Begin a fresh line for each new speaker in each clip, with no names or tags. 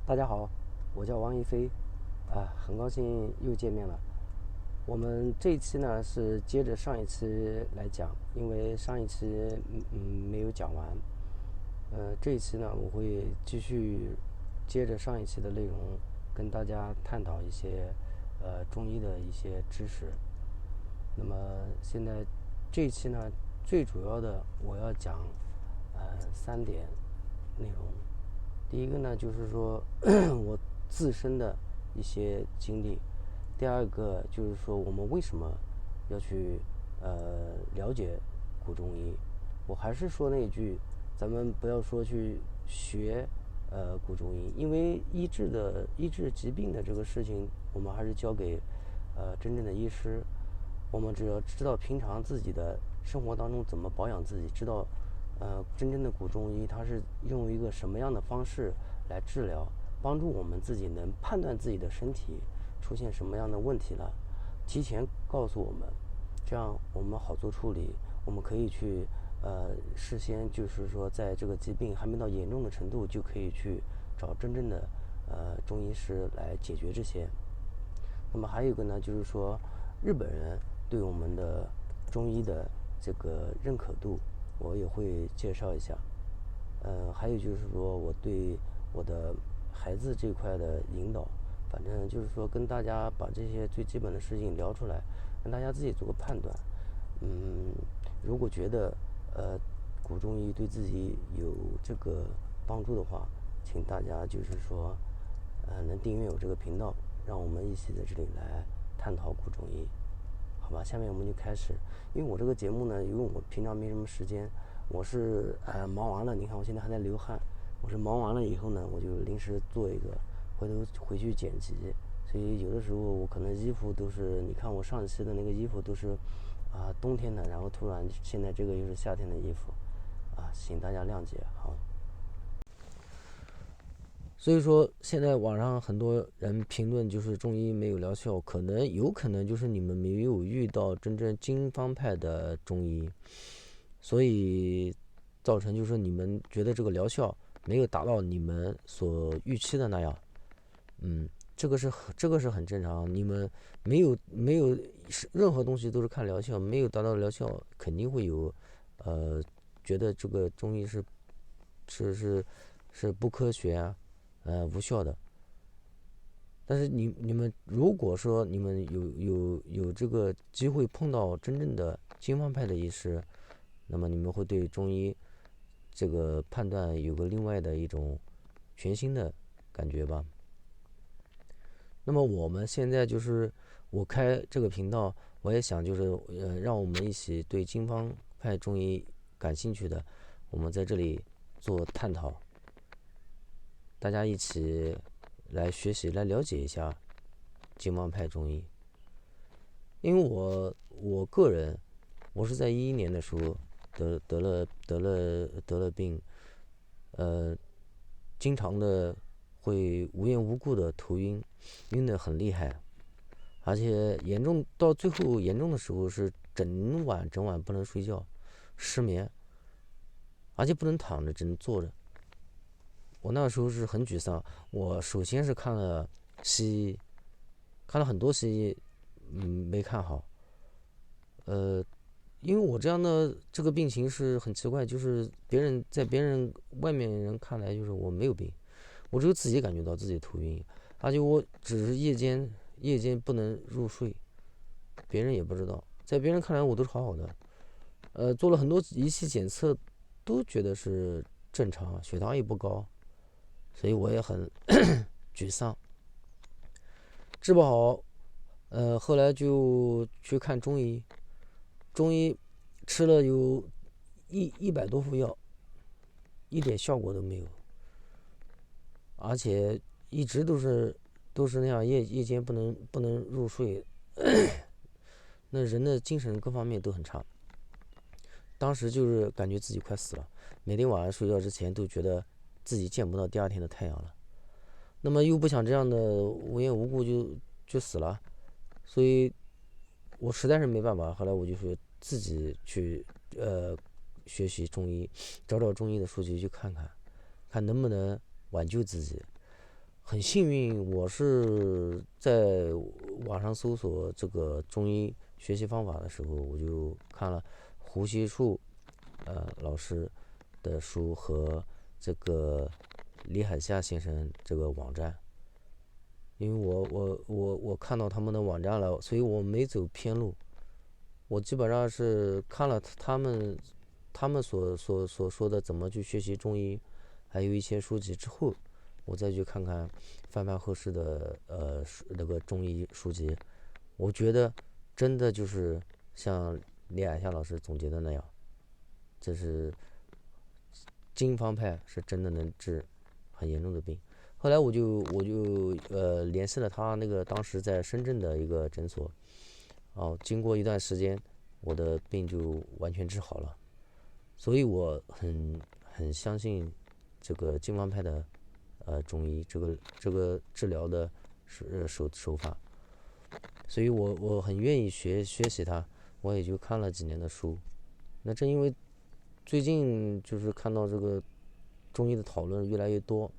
大家好，我叫王一飞，很高兴又见面了。我们这一期呢是接着上一期来讲，因为上一期没有讲完，这一期呢我会继续接着上一期的内容，跟大家探讨一些中医的一些知识。那么现在这一期呢，最主要的我要讲三点内容。第一个呢，就是说我自身的一些经历；第二个就是说我们为什么要去了解古中医。我还是说那一句，咱们不要说去学古中医，因为医治疾病的这个事情，我们还是交给真正的医师。我们只要知道平常自己的生活当中怎么保养自己，知道真正的古中医它是用一个什么样的方式来治疗，帮助我们自己能判断自己的身体出现什么样的问题了，提前告诉我们，这样我们好做处理。我们可以去事先就是说在这个疾病还没到严重的程度，就可以去找真正的中医师来解决这些。那么还有一个呢，就是说日本人对我们的中医的这个认可度，我也会介绍一下。还有就是说我对我的孩子这块的引导，反正就是说跟大家把这些最基本的事情聊出来，让大家自己做个判断。嗯，如果觉得古中医对自己有这个帮助的话，请大家就是说能订阅我这个频道，让我们一起在这里来探讨古中医。好吧，下面我们就开始。因为我这个节目呢，因为我平常没什么时间，我是忙完了，你看我现在还在流汗，我是忙完了以后呢，我就临时做一个，回头回去剪辑。所以有的时候我可能衣服都是，你看我上一期的那个衣服都是冬天的，然后突然现在这个又是夏天的衣服，请大家谅解。好。所以说，现在网上很多人评论就是中医没有疗效，有可能就是你们没有遇到真正经方派的中医，所以造成就是你们觉得这个疗效没有达到你们所预期的那样。这个是很正常。你们没有任何东西都是看疗效，没有达到疗效，肯定会有觉得这个中医是是是不科学啊，无效的。但是你们如果说你们有这个机会碰到真正的经方派的医师，那么你们会对中医这个判断有个另外的一种全新的感觉吧。那么我们现在就是我开这个频道，我也想就是让我们一起对经方派中医感兴趣的，我们在这里做探讨，大家一起来学习来了解一下经方派中医。因为我个人，我是在2011年的时候得了病，呃，经常的会无缘无故的头晕，晕得很厉害，而且严重到最后严重的时候是整晚不能睡觉，失眠，而且不能躺着，只能坐着。我那时候是很沮丧，我首先是看了西医，看了很多西医，没看好。呃，因为我这样的这个病情是很奇怪，就是别人外面人看来就是我没有病，我只有自己感觉到自己头晕，而且我只是夜间不能入睡，别人也不知道，在别人看来我都是好好的，做了很多仪器检测，都觉得是正常，血糖也不高，所以我也很沮丧，治不好，后来就去看中医，中医吃了有100多副药，一点效果都没有，而且一直都是那样，夜间不能入睡，那人的精神各方面都很差。当时就是感觉自己快死了，每天晚上睡觉之前都觉得自己见不到第二天的太阳了。那么又不想这样的无缘无故就死了，所以我实在是没办法。后来我就是自己去学习中医，找中医的书籍去看看，看能不能挽救自己。很幸运，我是在网上搜索这个中医学习方法的时候，我就看了胡锡树老师的书和这个李海厦先生这个网站，因为我看到他们的网站了，所以我没走偏路。我基本上是看了他们所说的怎么去学习中医，还有一些书籍之后，我再去看看范范后世的那个中医书籍，我觉得真的就是像李海厦老师总结的那样，这是经方派是真的能治很严重的病。后来我就联系了他那个当时在深圳的一个诊所，经过一段时间，我的病就完全治好了。所以我很相信这个经方派的中医这个治疗的手法，所以我很愿意学习它，我也就看了几年的书。那正因为最近就是看到这个中医的讨论越来越多，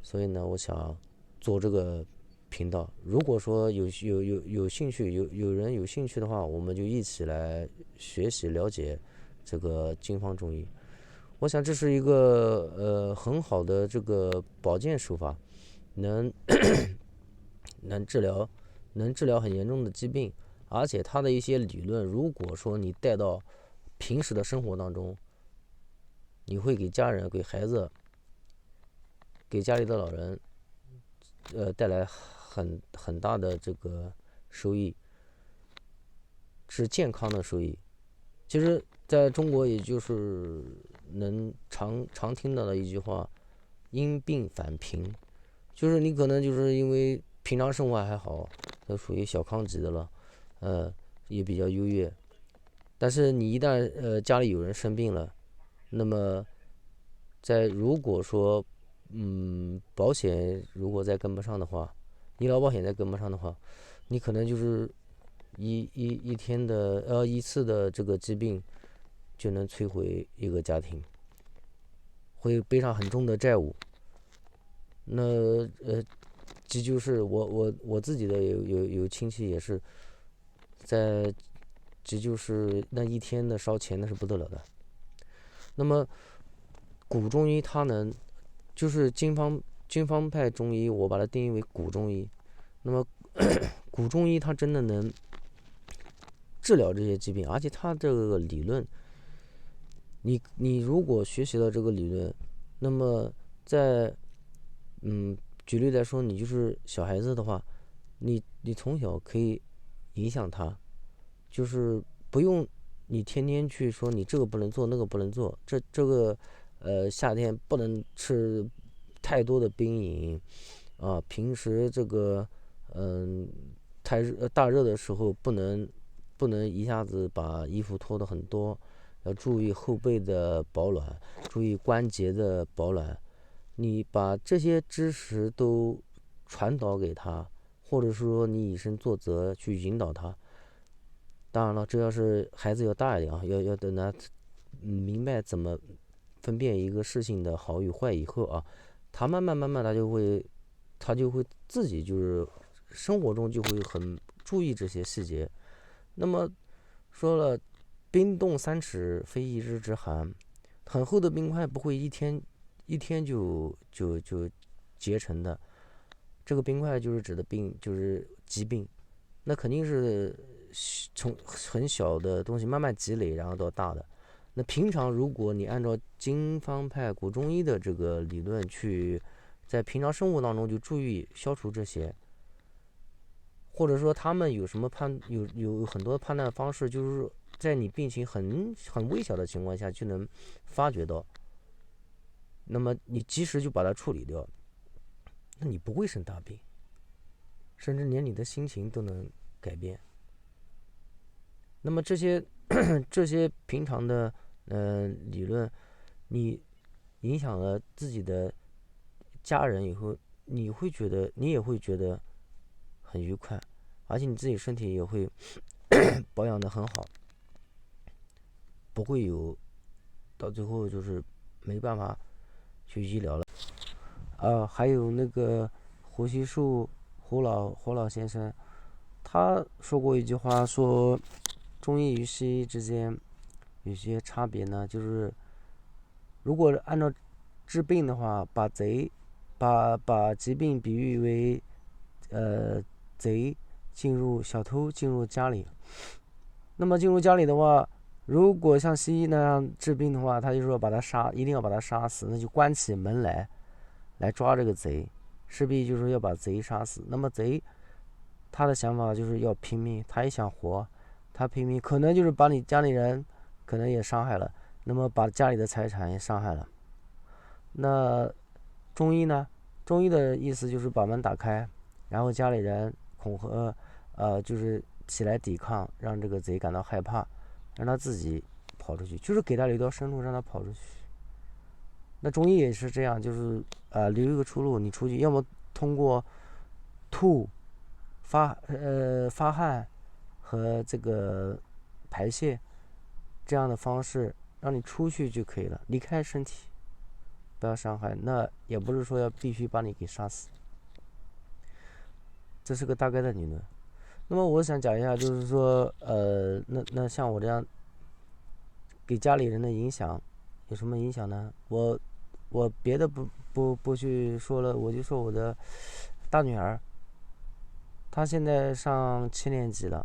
所以呢，我想做这个频道。如果说有兴趣，有人有兴趣的话，我们就一起来学习了解这个经方中医。我想这是一个很好的这个保健手法，能能治疗很严重的疾病，而且它的一些理论，如果说你带到平时的生活当中，你会给家人、给孩子、给家里的老人，带来很大的这个收益，是健康的收益。其实，在中国，也就是能常听到的一句话：因病反贫。就是你可能就是因为平常生活还好，都属于小康级的了，也比较优越。但是你一旦家里有人生病了，那么如果说保险如果再跟不上的话，医疗保险再跟不上的话，你可能就是一天的一次的这个疾病就能摧毁一个家庭，会背上很重的债务。那这就是我自己的有亲戚也是在，这就是那一天的烧钱那是不得了的。那么古中医它能就是经方派中医，我把它定义为古中医。那么古中医它真的能治疗这些疾病，而且它这个理论，你如果学习了这个理论，那么在举例来说，你就是小孩子的话，你从小可以影响他，就是不用你天天去说你这个不能做那个不能做，这个夏天不能吃太多的冰饮啊，平时这个大热的时候不能一下子把衣服脱得很多，要注意后背的保暖，注意关节的保暖。你把这些知识都传导给他，或者说你以身作则去引导他。当然了，这要是孩子要大一点啊，要等他明白怎么分辨一个事情的好与坏以后啊，他慢慢他就会自己就是生活中就会很注意这些细节。那么说了，冰冻3尺非一日之寒，很厚的冰块不会一天就结成的。这个冰块就是指的病，就是疾病，那肯定是从很小的东西慢慢积累，然后到大的。那平常如果你按照经方派古中医的这个理论去，在平常生活当中就注意消除这些，或者说他们有什么有很多判断方式，就是在你病情很微小的情况下就能发觉到，那么你及时就把它处理掉，那你不会生大病，甚至连你的心情都能改变。那么这些这些平常的理论，你影响了自己的家人以后，你也会觉得很愉快，而且你自己身体也会保养得很好，不会有到最后就是没办法去医疗了。还有那个胡锡树胡老先生，他说过一句话，说中医与西医之间有些差别呢，就是如果按照治病的话，把疾病比喻为贼小偷进入家里。那么进入家里的话，如果像西医那样治病的话，他就说一定要把他杀死，那就关起门来抓这个贼，势必就是说要把贼杀死。那么贼他的想法就是要拼命，他也想活，他拼命可能就是把你家里人可能也伤害了，那么把家里的财产也伤害了。那中医呢？中医的意思就是把门打开，然后家里人恐吓，就是起来抵抗，让这个贼感到害怕，让他自己跑出去，就是给他留条生路，让他跑出去。那中医也是这样，就是留一个出路，你出去，要么通过吐、发汗和这个排泄这样的方式，让你出去就可以了，离开身体，不要伤害。那也不是说要必须把你给杀死，这是个大概的理论。那么我想讲一下，就是说，那像我这样给家里人的影响有什么影响呢？我别的不去说了，我就说我的大女儿，她现在上7年级了。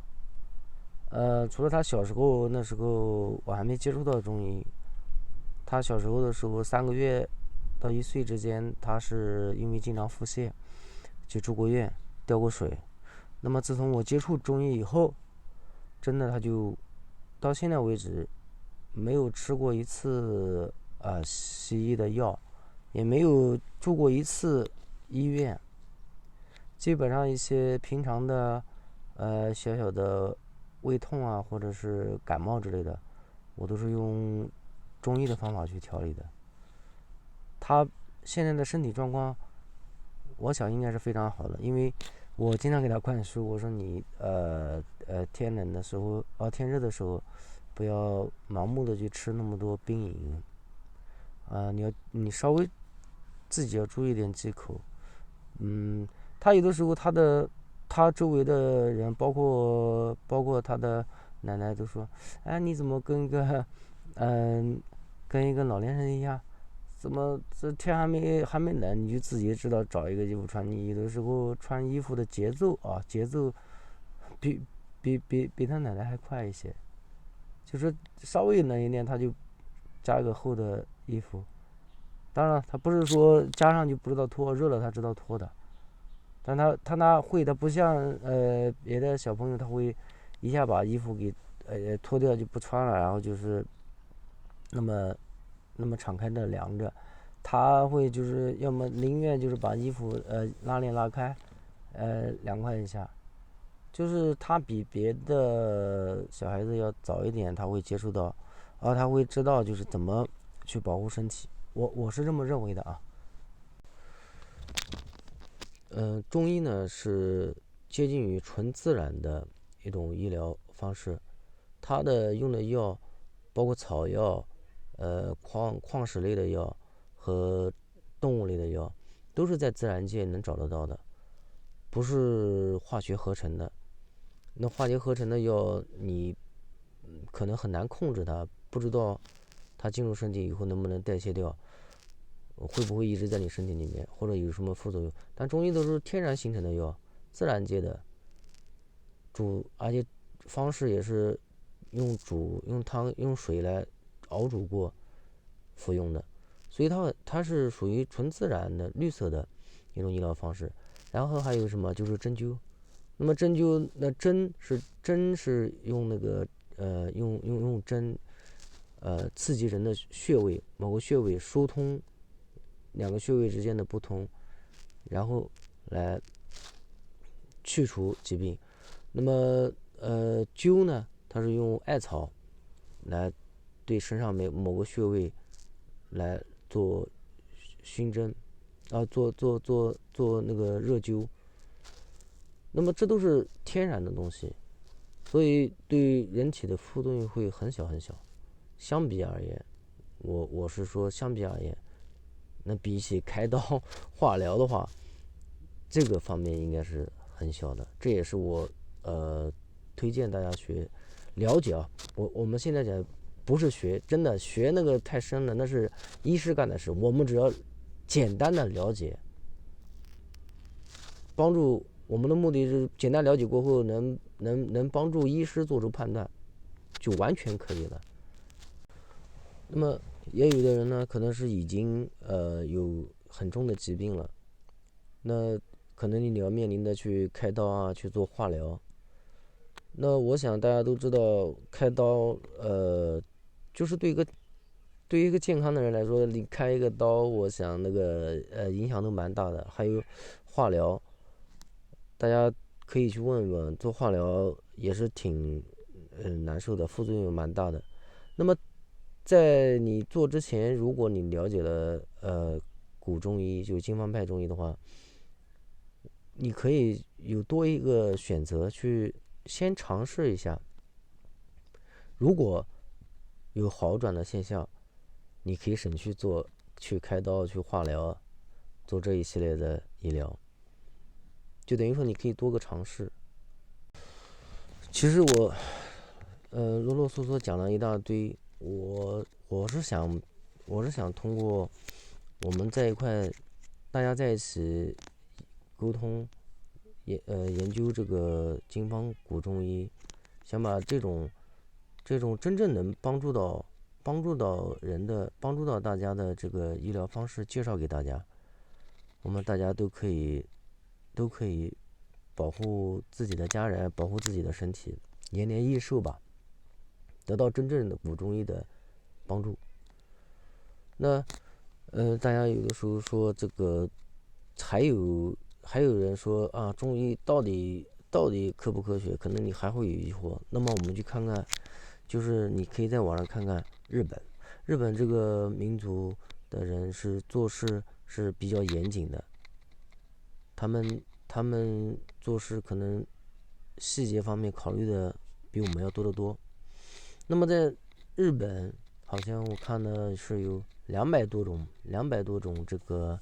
除了她小时候那时候我还没接触到中医，她小时候的时候3个月到1岁之间，她是因为经常腹泻，就住过院，吊过水。那么自从我接触中医以后，真的她就到现在为止没有吃过一次西医的药，也没有住过一次医院。基本上一些平常的小小的胃痛啊，或者是感冒之类的，我都是用中医的方法去调理的。他现在的身体状况，我想应该是非常好的，因为我经常给他灌输，我说你天冷的时候，天热的时候，不要盲目的去吃那么多冰饮，你稍微自己要注意点忌口。他有的时候他周围的人，包括他的奶奶都说，哎，你怎么跟一个老年人一样？怎么这天还没冷，你就自己知道找一个衣服穿？你有的时候穿衣服的节奏比比他奶奶还快一些。就是稍微冷一点，他就加一个厚的衣服。当然，他不是说加上就不知道脱，热了他知道脱的。但他会，他不像别的小朋友，他会一下把衣服给脱掉就不穿了，然后就是那么敞开的凉着。他会就是要么宁愿就是把衣服拉链拉开，凉快一下。就是他比别的小孩子要早一点，他会接触到，然后他会知道就是怎么去保护身体。我是这么认为的啊。中医呢是接近于纯自然的一种医疗方式，它的用的药包括草药、矿石类的药和动物类的药，都是在自然界能找得到的，不是化学合成的。那化学合成的药，你可能很难控制它，不知道它进入身体以后能不能代谢掉，会不会一直在你身体里面，或者有什么副作用。但中医都是天然形成的药，自然界的而且方式也是用汤用水来熬煮过服用的，所以它是属于纯自然的绿色的一种医疗方式。然后还有什么就是针灸。那么针是用那个用针刺激人的穴位，某个穴位疏通两个穴位之间的不同，然后来去除疾病。那么灸呢，它是用艾草来对身上某个穴位来做熏蒸，做那个热灸。那么这都是天然的东西，所以对人体的副作用会很小很小。相比而言，我是说相比而言，那比起开刀化疗的话，这个方面应该是很小的。这也是我推荐大家了解啊。我们现在讲不是学，真的学那个太深了，那是医师干的事。我们只要简单的了解，帮助我们的目的是简单了解过后能帮助医师做出判断，就完全可以了。那么也有的人呢，可能是已经有很重的疾病了，那可能你要面临的去开刀啊，去做化疗。那我想大家都知道，开刀就是对于一个健康的人来说，你开一个刀，我想那个影响都蛮大的。还有化疗，大家可以去问问，做化疗也是挺难受的，副作用蛮大的。那么在你做之前，如果你了解了古中医，就经方派中医的话，你可以有多一个选择，去先尝试一下。如果有好转的现象，你可以省去开刀、去化疗，做这一系列的医疗，就等于说你可以多个尝试。其实我啰啰嗦嗦讲了一大堆，我是想通过我们在一块，大家在一起沟通，研究这个经方古中医，想把这种真正能帮助到大家的这个医疗方式介绍给大家，我们大家都可以保护自己的家人，保护自己的身体，延年益寿吧，得到真正的古中医的帮助。那大家有的时候说这个，还有人说啊，中医到底科不科学？可能你还会有疑惑。那么我们去看看，就是你可以在网上看看日本这个民族的人是做事是比较严谨的，他们做事可能细节方面考虑的比我们要多得多。那么在日本，好像我看的是有200多种这个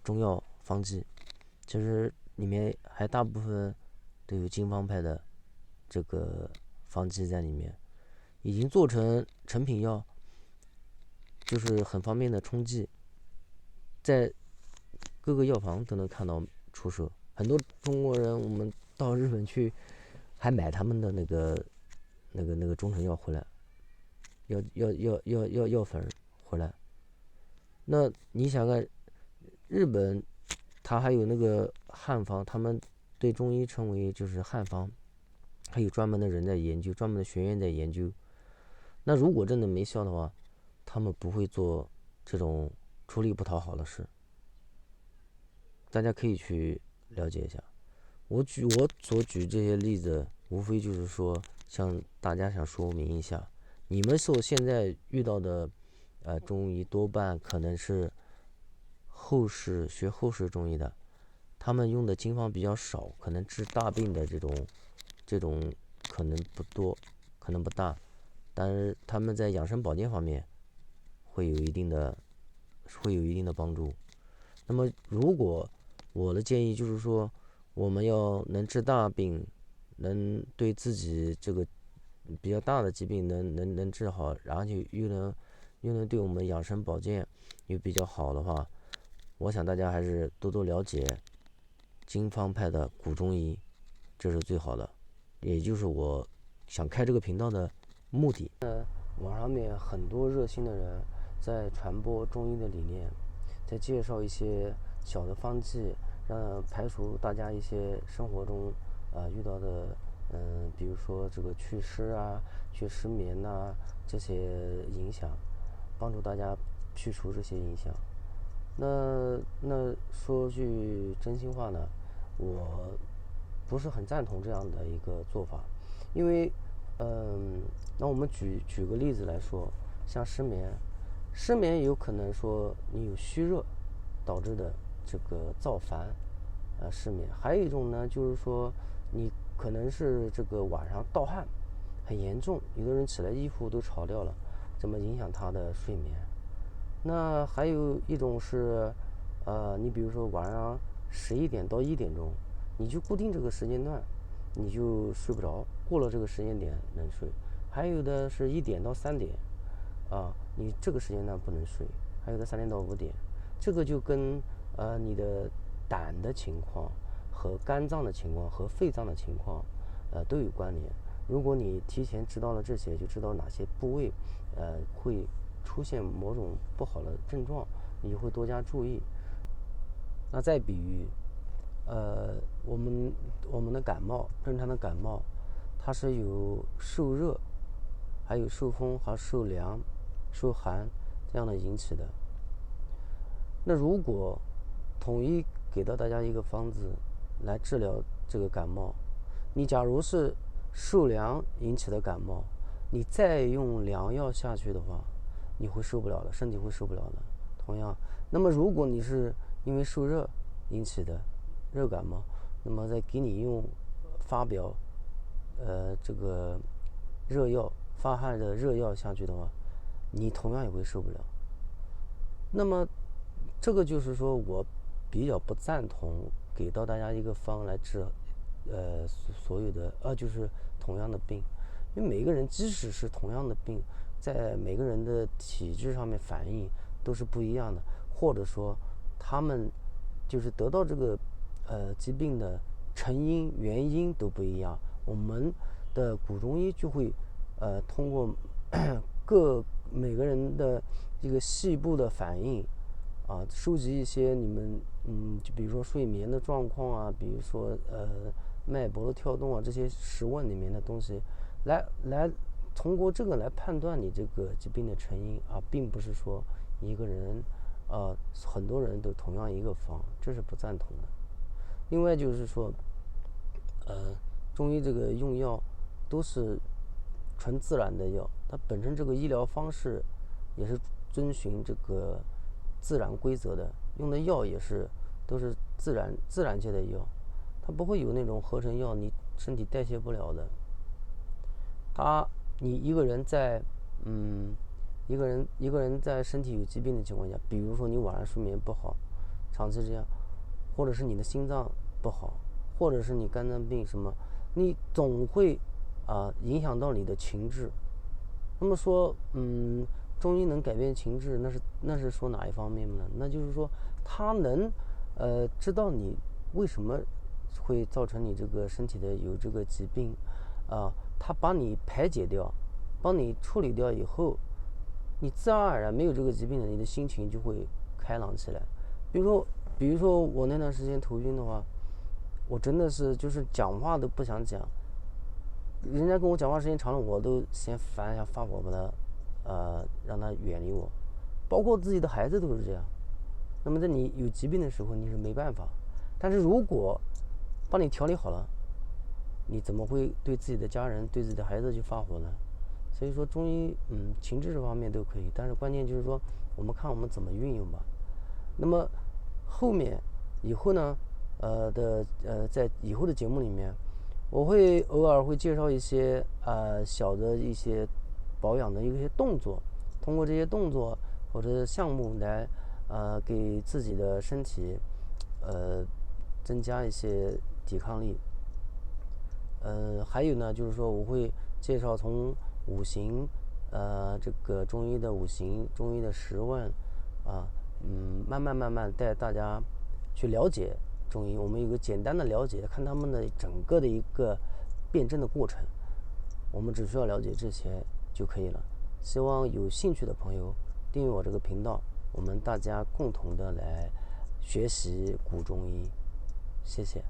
中药方剂，其实里面还大部分都有经方派的这个方剂在里面，已经做成成品药，就是很方便的冲剂，在各个药房都能看到出售。很多中国人我们到日本去，还买他们的那个中成药回来，药粉回来。那你想看日本，它还有那个汉方，他们对中医称为就是汉方，还有专门的人在研究，专门的学院在研究。那如果真的没效的话，他们不会做这种出力不讨好的事。大家可以去了解一下。我所举这些例子，无非就是说向大家想说明一下，你们现在遇到的中医多半可能是学后世中医的，他们用的经方比较少，可能治大病的这种可能不多，可能不大，但是他们在养生保健方面会有一定的帮助。那么如果我的建议就是说，我们要能治大病，能对自己这个比较大的疾病能治好，然后就又能对我们养生保健又比较好的话，我想大家还是多多了解经方派的古中医，这是最好的，也就是我想开这个频道的目的。网上面很多热心的人在传播中医的理念，在介绍一些小的方剂，让排除大家一些生活中遇到的比如说这个祛湿啊、祛失眠呐、这些影响，帮助大家去除这些影响。那说句真心话呢，我不是很赞同这样的一个做法，因为那我们举个例子来说，像失眠有可能说你有虚热导致的这个躁烦失眠，还有一种呢就是说你可能是这个晚上盗汗很严重，有的人起来衣服都潮掉了，这么影响他的睡眠。那还有一种是你比如说晚上11点到1点钟，你就固定这个时间段，你就睡不着，过了这个时间点能睡。还有的是1点到3点，你这个时间段不能睡。还有的3点到5点，这个就跟你的胆的情况和肝脏的情况和肺脏的情况都有关联。如果你提前知道了这些，就知道哪些部位会出现某种不好的症状，你就会多加注意。那再比喻，我们的感冒，正常的感冒，它是有受热，还有受风，还有受凉、受寒这样的引起的。那如果统一给到大家一个方子来治疗这个感冒，你假如是受凉引起的感冒，你再用凉药下去的话，你会受不了的，身体会受不了的。同样，那么如果你是因为受热引起的热感冒，那么再给你用发表这个热药发汗的热药下去的话，你同样也会受不了。那么这个就是说我比较不赞同给到大家一个方来治所有的就是同样的病，因为每个人即使是同样的病，在每个人的体质上面反应都是不一样的，或者说他们就是得到这个疾病的成因原因都不一样。我们的古中医就会通过每个人的这个细部的反应收集一些你们就比如说睡眠的状况啊，比如说脉搏的跳动啊，这些实问里面的东西，来通过这个来判断你这个疾病的成因并不是说一个人很多人都同样一个方，这是不赞同的。另外就是说中医这个用药都是纯自然的药，它本身这个医疗方式也是遵循这个自然规则的，用的药也是都是自然界的药，它不会有那种合成药你身体代谢不了的。你一个人在一个人在身体有疾病的情况下，比如说你晚上睡眠不好，长期这样，或者是你的心脏不好，或者是你肝脏病什么，你总会影响到你的情志。那么说中医能改变情志，那是说哪一方面呢？那就是说他能知道你为什么会造成你这个身体的有这个疾病他把你排解掉，帮你处理掉以后，你自然而然没有这个疾病的，你的心情就会开朗起来。比如说我那段时间头晕的话，我真的是就是讲话都不想讲，人家跟我讲话时间长了，我都嫌烦，想发火把他让他远离我，包括自己的孩子都是这样。那么在你有疾病的时候你是没办法，但是如果帮你调理好了，你怎么会对自己的家人对自己的孩子去发火呢？所以说中医情志这方面都可以，但是关键就是说我们看我们怎么运用吧。那么以后呢在以后的节目里面，我会偶尔会介绍一些小的一些保养的一些动作，通过这些动作或者项目来给自己的身体增加一些抵抗力。还有呢就是说我会介绍从五行这个中医的五行、中医的十问慢慢带大家去了解中医，我们有个简单的了解，看他们的整个的一个辩证的过程，我们只需要了解这些就可以了。希望有兴趣的朋友订阅我这个频道，我们大家共同的来学习古中医。谢谢。